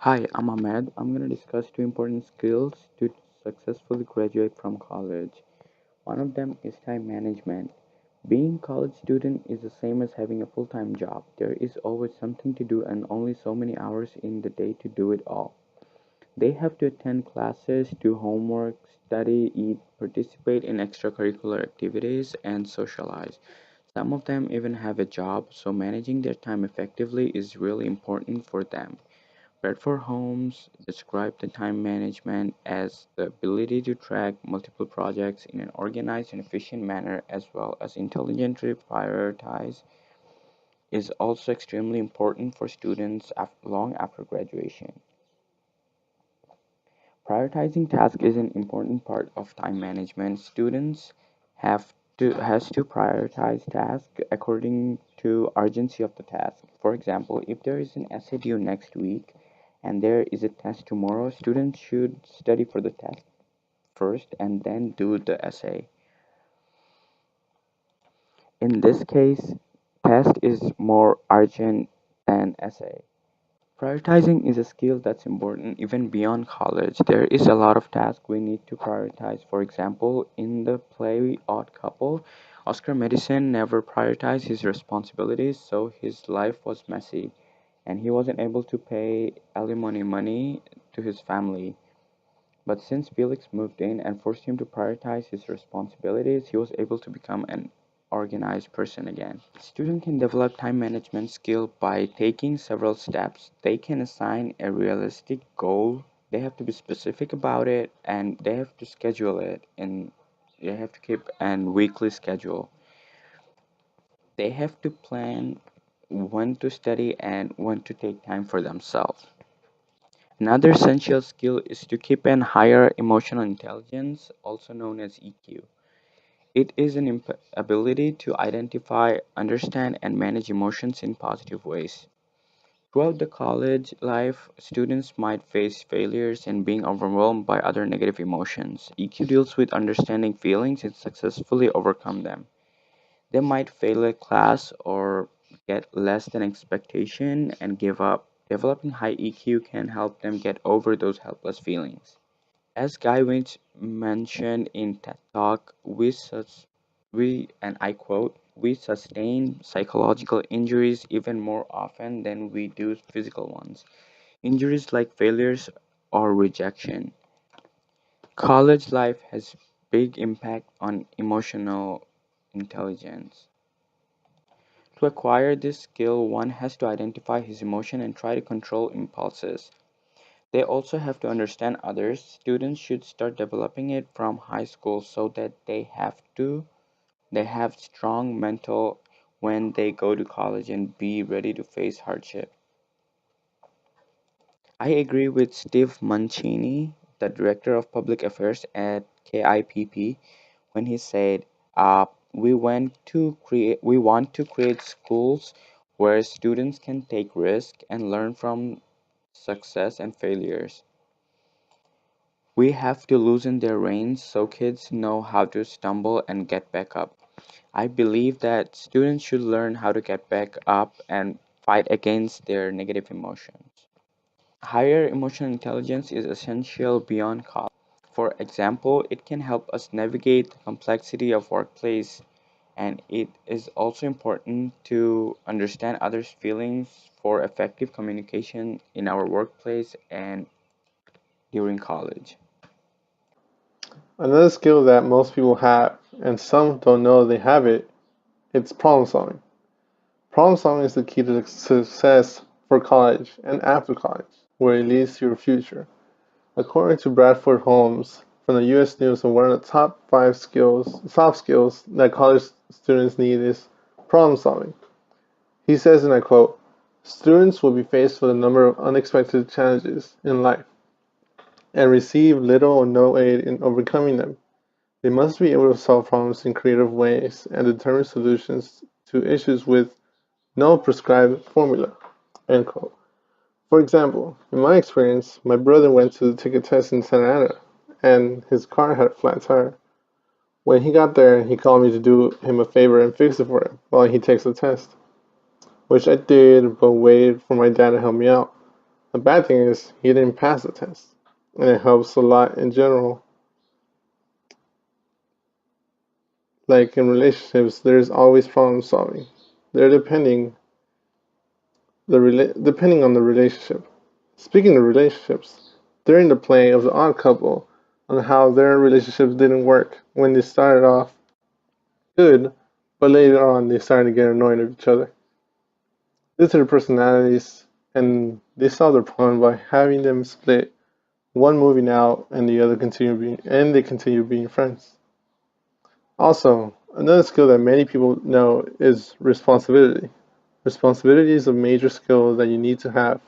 Hi, I'm Ahmed. I'm going to discuss two important skills to successfully graduate from college. One of them is time management. Being a college student is the same as having a full-time job. There is always something to do and only so many hours in the day to do it all. They have to attend classes, do homework, study, eat, participate in extracurricular activities, and socialize. Some of them even have a job, so managing their time effectively is really important for them. Bradford Holmes described the time management as the ability to track multiple projects in an organized and efficient manner as well as intelligently prioritize is also extremely important for students long after graduation. Prioritizing tasks is an important part of time management. Students has to prioritize tasks according to urgency of the task. For example, if there is an essay due next week and there is a test tomorrow, students should study for the test first and then do the essay. In this case, test is more urgent than essay. Prioritizing is a skill that's important even beyond college. There is a lot of tasks we need to prioritize. For example, in the play Odd Couple, Oscar Madison never prioritized his responsibilities, so his life was messy, and he wasn't able to pay alimony money to his family. But since Felix moved in and forced him to prioritize his responsibilities, he was able to become an organized person again. Students can develop time management skill by taking several steps. They can assign a realistic goal. They have to be specific about it and they have to schedule it and they have to keep an weekly schedule. They have to plan when to study and when to take time for themselves. Another essential skill is to keep an higher emotional intelligence, also known as EQ. It is an ability to identify, understand, and manage emotions in positive ways. Throughout the college life, students might face failures and being overwhelmed by other negative emotions. EQ deals with understanding feelings and successfully overcome them. They might fail a class or get less than expectation and give up. Developing high EQ can help them get over those helpless feelings. As Guy Winch mentioned in TED Talk, we and I quote, we sustain psychological injuries even more often than we do physical ones. Injuries like failures or rejection. College life has big impact on emotional intelligence. To acquire this skill, one has to identify his emotion and try to control impulses. They also have to understand others. Students should start developing it from high school so that they have strong mental when they go to college and be ready to face hardship. I agree with Steve Mancini, the director of public affairs at KIPP, when he said, we want to create schools where students can take risks and learn from success and failures. We have to loosen their reins so kids know how to stumble and get back up. I believe that students should learn how to get back up and fight against their negative emotions. Higher emotional intelligence is essential beyond college. For example, it can help us navigate the complexity of workplace, and it is also important to understand others' feelings for effective communication in our workplace and during college. Another skill that most people have, and some don't know they have it, it's problem solving. Problem solving is the key to success for college and after college, where it leads to your future. According to Bradford Holmes from the U.S. News, one of the top five soft skills that college students need is problem solving. He says, and I quote, students will be faced with a number of unexpected challenges in life and receive little or no aid in overcoming them. They must be able to solve problems in creative ways and determine solutions to issues with no prescribed formula. End quote. For example, in my experience, my brother went to take a test in Santa Ana and his car had a flat tire. When he got there, he called me to do him a favor and fix it for him while he takes the test, which I did but waited for my dad to help me out. The bad thing is he didn't pass the test, and it helps a lot in general. Like in relationships, there's always problem solving. They're depending on the relationship. Speaking of relationships, during the play of the odd couple on how their relationships didn't work when they started off good, but later on they started to get annoyed with each other. Due to their personalities, and they solved their problem by having them split, one moving out and the other continue being friends. Also, another skill that many people know is responsibility. Responsibility is a major skill that you need to have.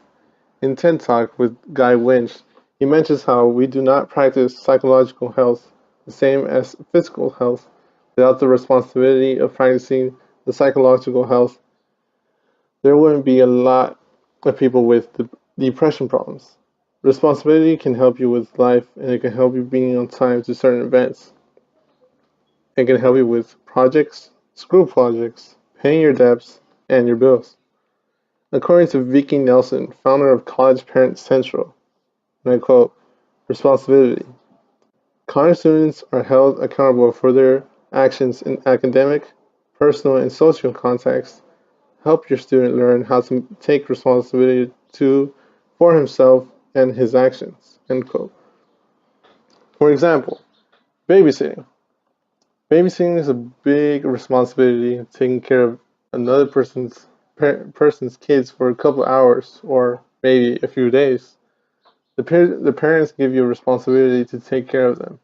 In TED Talk with Guy Winch, he mentions how we do not practice psychological health the same as physical health. Without the responsibility of practicing the psychological health, there wouldn't be a lot of people with depression problems. Responsibility can help you with life and it can help you being on time to certain events. It can help you with projects, school projects, paying your debts, and your bills. According to Vicky Nelson, founder of College Parent Central, and I quote, responsibility. College students are held accountable for their actions in academic, personal, and social contexts. Help your student learn how to take responsibility for himself and his actions. End quote. For example, babysitting. Babysitting is a big responsibility, taking care of another person's kids for a couple hours or maybe a few days. The parents give you a responsibility to take care of them.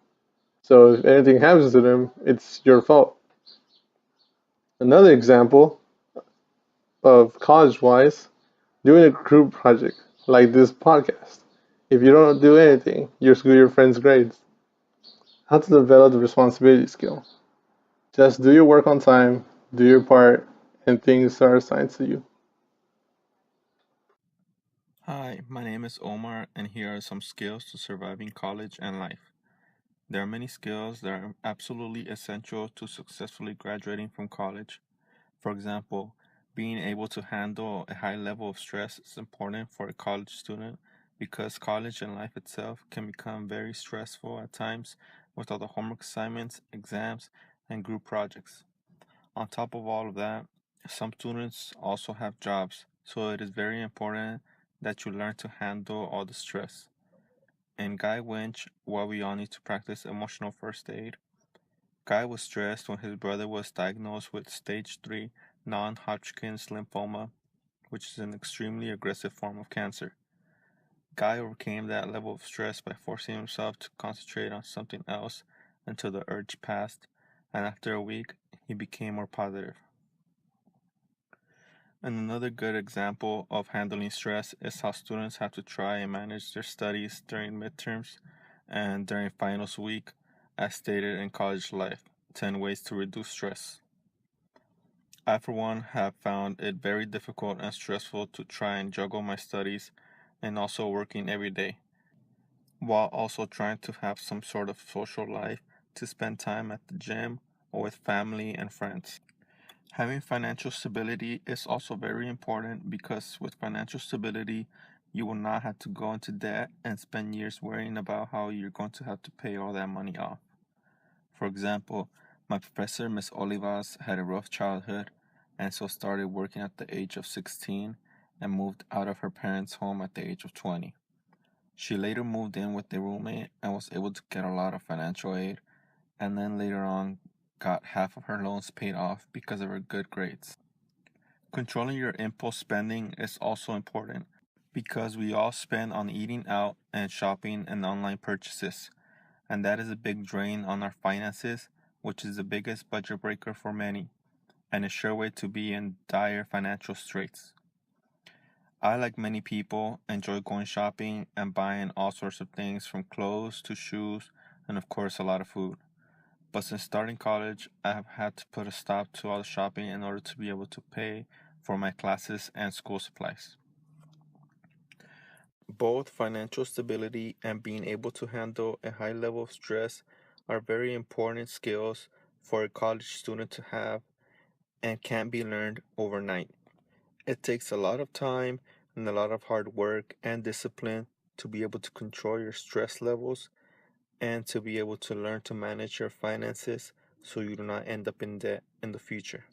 So if anything happens to them, it's your fault. Another example of college wise, doing a group project like this podcast. If you don't do anything, you screw your friend's grades. How to develop the responsibility skill. Just do your work on time, do your part, and things are assigned to you. Hi, my name is Omar, and here are some skills to surviving college and life. There are many skills that are absolutely essential to successfully graduating from college. For example, being able to handle a high level of stress is important for a college student because college and life itself can become very stressful at times with all the homework assignments, exams, and group projects. On top of all of that, some students also have jobs, so it is very important that you learn to handle all the stress. In Guy Winch, why we all need to practice emotional first aid, Guy was stressed when his brother was diagnosed with stage 3 non Hodgkin's lymphoma, which is an extremely aggressive form of cancer. Guy overcame that level of stress by forcing himself to concentrate on something else until the urge passed, and after a week, he became more positive. And another good example of handling stress is how students have to try and manage their studies during midterms and during finals week, as stated in College Life 10 Ways to Reduce Stress. I, for one, have found it very difficult and stressful to try and juggle my studies and also working every day, while also trying to have some sort of social life to spend time at the gym or with family and friends. Having financial stability is also very important because with financial stability, you will not have to go into debt and spend years worrying about how you're going to have to pay all that money off. For example, my professor, Miss Olivas, had a rough childhood and so started working at the age of 16 and moved out of her parents' home at the age of 20. She later moved in with a roommate and was able to get a lot of financial aid, and then later on got half of her loans paid off because of her good grades. Controlling your impulse spending is also important because we all spend on eating out and shopping and online purchases, and that is a big drain on our finances, which is the biggest budget breaker for many, and a sure way to be in dire financial straits. I, like many people, enjoy going shopping and buying all sorts of things from clothes to shoes and, of course, a lot of food. But since starting college, I have had to put a stop to all the shopping in order to be able to pay for my classes and school supplies. Both financial stability and being able to handle a high level of stress are very important skills for a college student to have and can't be learned overnight. It takes a lot of time and a lot of hard work and discipline to be able to control your stress levels and to be able to learn to manage your finances so you do not end up in debt in the future.